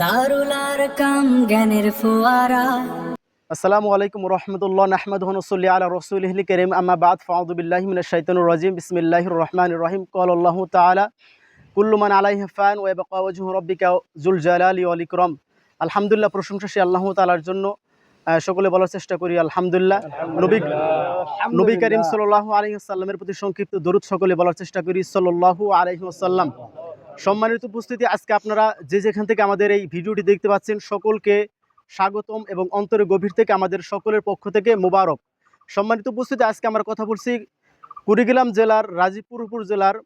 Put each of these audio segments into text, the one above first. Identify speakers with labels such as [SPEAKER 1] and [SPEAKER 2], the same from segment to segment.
[SPEAKER 1] দারুল আরকাম জ্ঞানের ফোয়ারা।
[SPEAKER 2] আসসালামু আলাইকুম রহমতুল্লাহ নাহমাদুহু ওয়া নুসাল্লি আলা রাসূলিহিল কারীম আম্মা বাদ ফাউযু বিল্লাহি মিনাশ শাইতানির রাজিম বিসমিল্লাহির রহমানির রহিম ক্বালা আল্লাহু তাআলা কুল্লু মান আলাইহা ফান ওয়া ইয়াবকা ওয়াজহু রাব্বিকা যুল জালালি ওয়াল ইকরাম। আলহামদুলিল্লাহ, প্রশংসা সেই আল্লাহ তাআলার জন্য। সকলে বলার চেষ্টা করি আলহামদুলিল্লাহ। নবী করিম সাল্লাল্লাহু আলাইহি ওয়াসাল্লামের প্রতি সংক্ষিপ্ত দরুদ সকলে বলার চেষ্টা করি সাল্লাল্লাহু আলাইহি ওয়াসাল্লাম। সম্মানিত উপস্থিতি, আজকে আপনারা যে যেখান থেকে আমাদের এই ভিডিওটি দেখতে পাচ্ছেন সকলকে স্বাগতম এবং অন্তরের গভীর থেকে আমাদের সকলের পক্ষ থেকে মোবারক। সম্মানিত উপস্থিতি, আজকে আমরা কথা বলছি কুড়িগ্রাম জেলার রাজীবপুর জেলার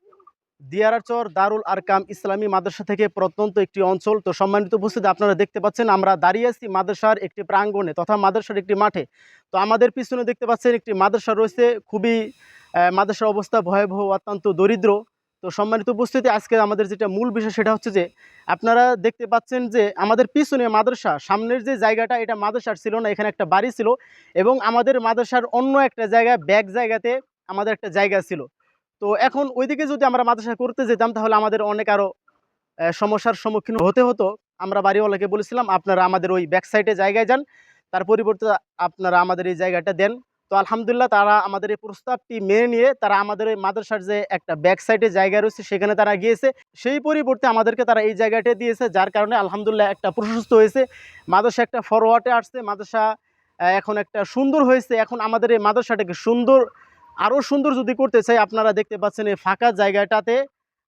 [SPEAKER 2] দিয়ারাচর দারুল আরকাম ইসলামী মাদ্রাসা থেকে প্রত্যন্ত একটি অঞ্চল। তো সম্মানিত উপস্থিতি, আপনারা দেখতে পাচ্ছেন আমরা দাঁড়িয়ে আছি মাদ্রাসার একটি প্রাঙ্গণে তথা মাদ্রাসার একটি মাঠে। তো আমাদের পিছনে দেখতে পাচ্ছেন একটি মাদ্রাসা রয়েছে, খুবই মাদ্রাসার অবস্থা ভয়াবহ, অত্যন্ত দরিদ্র। তো সম্মানিত উপস্থিতি, আজকে আমাদের যেটা মূল বিষয় সেটা হচ্ছে যে আপনারা দেখতে পাচ্ছেন যে আমাদের পিছনে মাদ্রাসা, সামনের যে জায়গাটা এটা মাদ্রাসার ছিল না, এখানে একটা বাড়ি ছিল এবং আমাদের মাদ্রাসার অন্য একটা জায়গায় ব্যাক জায়গাতে আমাদের একটা জায়গা ছিল। তো এখন ওইদিকে যদি আমরা মাদ্রাসা করতে যেতাম তাহলে আমাদের অনেক আরও সমস্যার সম্মুখীন হতে হতো। আমরা বাড়িওয়ালাকে বলেছিলাম আপনারা আমাদের ওই ব্যাক সাইডে জায়গায় যান, তার পরিবর্তে আপনারা আমাদের এই জায়গাটা দেন। তো আলহামদুলিল্লাহ, তারা আমাদের এই প্রস্তাবটি মেনে নিয়ে তারা আমাদের ওই মাদ্রাসার যে একটা ব্যাক সাইডে জায়গা রয়েছে সেখানে তারা গিয়েছে, সেই পরিবর্তে আমাদেরকে তারা এই জায়গাটা দিয়েছে, যার কারণে আলহামদুলিল্লাহ একটা প্রশস্ত হয়েছে মাদ্রাসা, একটা ফরওয়ার্ডে আসছে মাদ্রাসা, এখন একটা সুন্দর হয়েছে। এখন আমাদের এই মাদ্রাসাটাকে সুন্দর, আরও সুন্দর যদি করতে চাই, আপনারা দেখতে পাচ্ছেন এই ফাঁকা জায়গাটাতে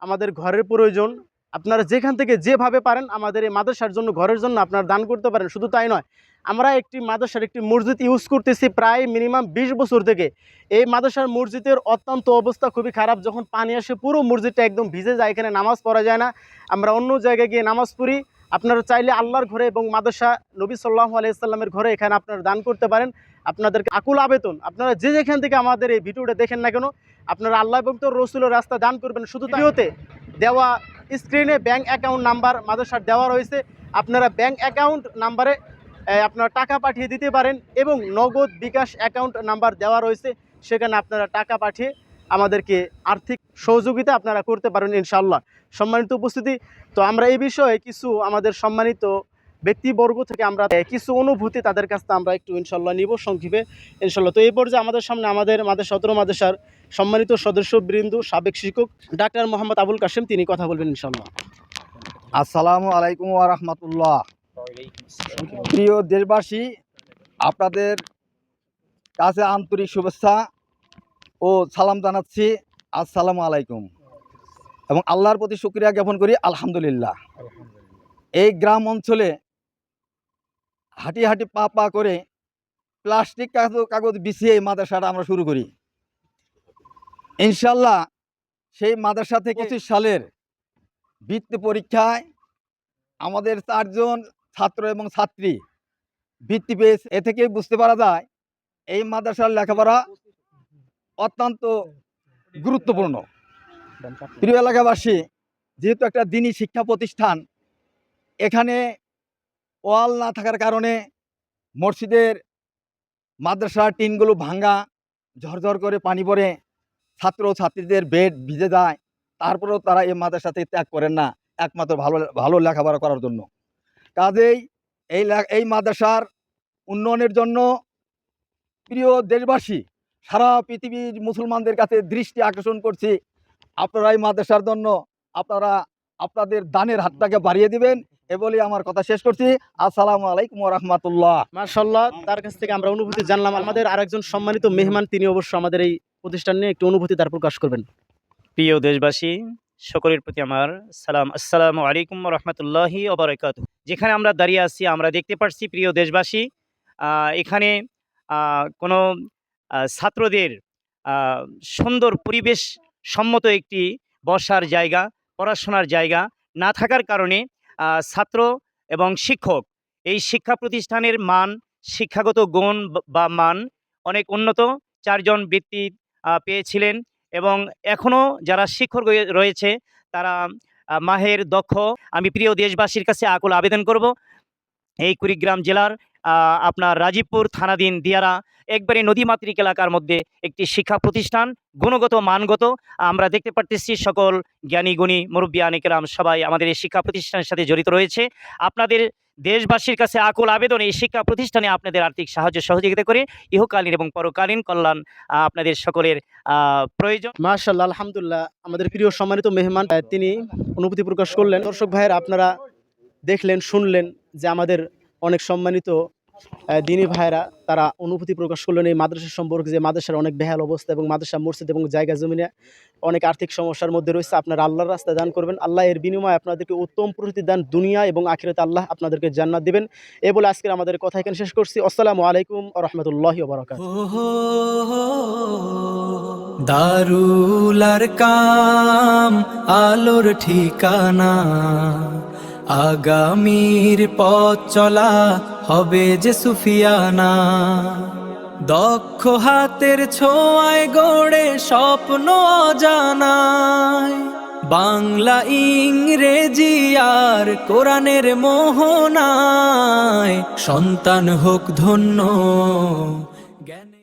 [SPEAKER 2] আমাদের ঘরের প্রয়োজন। আপনারা যেখান থেকে যেভাবে পারেন আমাদের এই মাদ্রাসার জন্য, ঘরের জন্য আপনারা দান করতে পারেন। শুধু তাই নয়, আমরা একটি মাদ্রাসার একটি মসজিদ ইউজ করতেছি প্রায় মিনিমাম 20 বছর থেকে। এই মাদ্রাসার মসজিদের অত্যন্ত অবস্থা খুবই খারাপ, যখন পানি আসে পুরো মসজিদটা একদম ভিজে যায়, এখানে নামাজ পড়া যায় না, আমরা অন্য জায়গায় গিয়ে নামাজ পড়ি। আপনারা চাইলে আল্লাহর ঘরে এবং মাদ্রাসা নবী সাল্লাল্লাহু আলাইহি সাল্লামের ঘরে এখানে আপনারা দান করতে পারেন। আপনাদেরকে আকুল আবেদন, আপনারা যে যেখান থেকে আমাদের এই ভিডিওটা দেখেন না কেন, আপনারা আল্লাহ এবং তোর রসুলের রাস্তা দান করবেন। শুধু ভিডিওতে দেওয়া স্ক্রিনে ব্যাংক অ্যাকাউন্ট নাম্বার মাদ্রাসার দেওয়া রয়েছে, আপনারা ব্যাংক অ্যাকাউন্ট নাম্বারে আপনারা টাকা পাঠিয়ে দিতে পারেন এবং নগদ বিকাশ অ্যাকাউন্ট নাম্বার দেওয়া রয়েছে, সেখানে আপনারা টাকা পাঠিয়ে আমাদেরকে আর্থিক সহযোগিতা আপনারা করতে পারেন ইনশাআল্লাহ। সম্মানিত উপস্থিতি, তো আমরা এই বিষয়ে কিছু আমাদের সম্মানিত ব্যক্তিবর্গ থেকে আমরা কিছু অনুভূতি তাদের কাছ থেকে আমরা একটু ইনশাল্লাহ নিব সংক্ষেপে ইনশাল্লাহ। তো এই পর্যায়ে আমাদের সামনে আমাদের সদর মাদ্রাসার সম্মানিত সদস্যবৃন্দ, সাবেক শিক্ষক ডাক্তার মোহাম্মদ আবুল কাশেম, তিনি কথা বলবেন ইনশাল্লাহ।
[SPEAKER 3] আসসালামু আলাইকুম ওয়া রাহমাতুল্লাহ। প্রিয় দেশবাসী, আপনাদের কাছে আন্তরিক শুভেচ্ছা ও সালাম জানাচ্ছি, আসসালামু আলাইকুম, এবং আল্লাহর প্রতি শুকরিয়া জ্ঞাপন করি আলহামদুলিল্লাহ। এই গ্রাম অঞ্চলে হাঁটি হাঁটি পা পা করে প্লাস্টিক কাগজ বিছিয়ে এই মাদ্রাসাটা আমরা শুরু করি। ইনশাল্লাহ সেই মাদ্রাসা থেকে 25 সালের বৃত্তি পরীক্ষায় আমাদের 4 জন ছাত্র এবং ছাত্রী বৃত্তি পেয়েছে। এ থেকে বুঝতে পারা যায় এই মাদ্রাসার লেখাপড়া অত্যন্ত গুরুত্বপূর্ণ। প্রিয় এলাকাবাসী, যেহেতু একটা দ্বীনি শিক্ষা প্রতিষ্ঠান, এখানে ওয়াল না থাকার কারণে মসজিদের মাদ্রাসার টিনগুলো ভাঙ্গা, ঝরঝর করে পানি পড়ে, ছাত্র ছাত্রীদের বেড ভিজে যায়, তারপরেও তারা এই মাদ্রাসা থেকে ত্যাগ করেন না একমাত্র ভালো লেখাপড়া করার জন্য। কাজেই এই মাদ্রাসার উন্নয়নের জন্য প্রিয় দেশবাসী, সারা পৃথিবীর মুসলমানদের কাছে দৃষ্টি আকর্ষণ করছি, আপনারা এই মাদ্রাসার জন্য আপনাদের দানের হাতটাকে বাড়িয়ে দিবেন। এ বলে আমার কথা শেষ করছি। আসসালামু আলাইকুম ওয়া রাহমাতুল্লাহ।
[SPEAKER 2] মাশাআল্লাহ, তার কাছ থেকে আমরা অনুভূতি জানলাম। আমাদের আরেকজন সম্মানিত মেহমান, তিনি অবশ্য আমাদের এই প্রতিষ্ঠান নিয়ে একটু অনুভূতি তার প্রকাশ করবেন।
[SPEAKER 4] প্রিয় দেশবাসী, সকলের প্রতি আমার সালাম। আসসালামু আলাইকুম রহমতুল্লাহি ওয়া বারাকাতুহু। যেখানে আমরা দাঁড়িয়ে আছি, আমরা দেখতে পাচ্ছি প্রিয় দেশবাসী, এখানে কোনো ছাত্রদের সুন্দর পরিবেশ সম্মত একটি বসার জায়গা, পড়াশোনার জায়গা না থাকার কারণে ছাত্র এবং শিক্ষক, এই শিক্ষা প্রতিষ্ঠানের মান, শিক্ষাগত গুণ বা মান অনেক উন্নত। 4 জন বৃত্তি পেয়েছিলেন এবং এখনও যারা শিক্ষক রয়েছে তারা মাহের দক্ষ। আমি প্রিয় দেশবাসীর কাছে আকুল আবেদন করব, এই কুড়িগ্রাম জেলার আপনার রাজীবপুর থানাধীন দিয়ারা একবারে নদীমাতৃক এলাকার মধ্যে একটি শিক্ষা প্রতিষ্ঠান, গুণগত মানগত। আমরা দেখতে পারতেছি সকল জ্ঞানী গুণী মুরব্বী আনিকেরাম সবাই আমাদের এই শিক্ষা প্রতিষ্ঠানের সাথে জড়িত রয়েছে। আপনাদের দেশবাসীর কাছে আকুল আবেদন, এই শিক্ষা প্রতিষ্ঠানে আপনাদের আর্থিক সাহায্য সহযোগিতা করে ইহকালীন এবং পরকালীন কল্যাণ আপনাদের সকলের প্রয়োজন।
[SPEAKER 2] মাশাআল্লাহ, আলহামদুলিল্লাহ। আমাদের প্রিয় সম্মানিত মেহমান তিনি অনুভূতি প্রকাশ করলেন। দর্শক ভাইয়ের, আপনারা দেখলেন, শুনলেন যে আমাদের অনেক সম্মানিত দিনী ভাইরা তারা অনুভূতি প্রকাশ করলেন এই মাদ্রাসা সম্পর্কে, যে মাদ্রাসার অনেক বেহাল অবস্থা এবং মাদ্রাসা মসজিদ এবং জায়গা জমিনে অনেক আর্থিক সমস্যার মধ্যে রয়েছে। আপনারা আল্লাহর রাস্তায় দান করবেন, আল্লাহ এর বিনিময়ে আপনাদেরকে উত্তম প্রতিদান দুনিয়া এবং আখিরাতে আল্লাহ আপনাদেরকে জান্নাত দিবেন। এ বলে আজকের আমাদের কথা এখানে শেষ করছি। আসসালামু আলাইকুম ওয়া রাহমাতুল্লাহি ওয়া বারাকাতুহু।
[SPEAKER 5] দারুল আরকাম আলোর ঠিকানা, আগামীর পথ চলা হবে যে সুফিয়ানা। দক্ষ হাতের ছোঁয়ায় গড়ে স্বপ্ন অজানায়, বাংলা ইংরেজি আর কোরআনের মোহনায় সন্তান হোক ধন্য জ্ঞানে।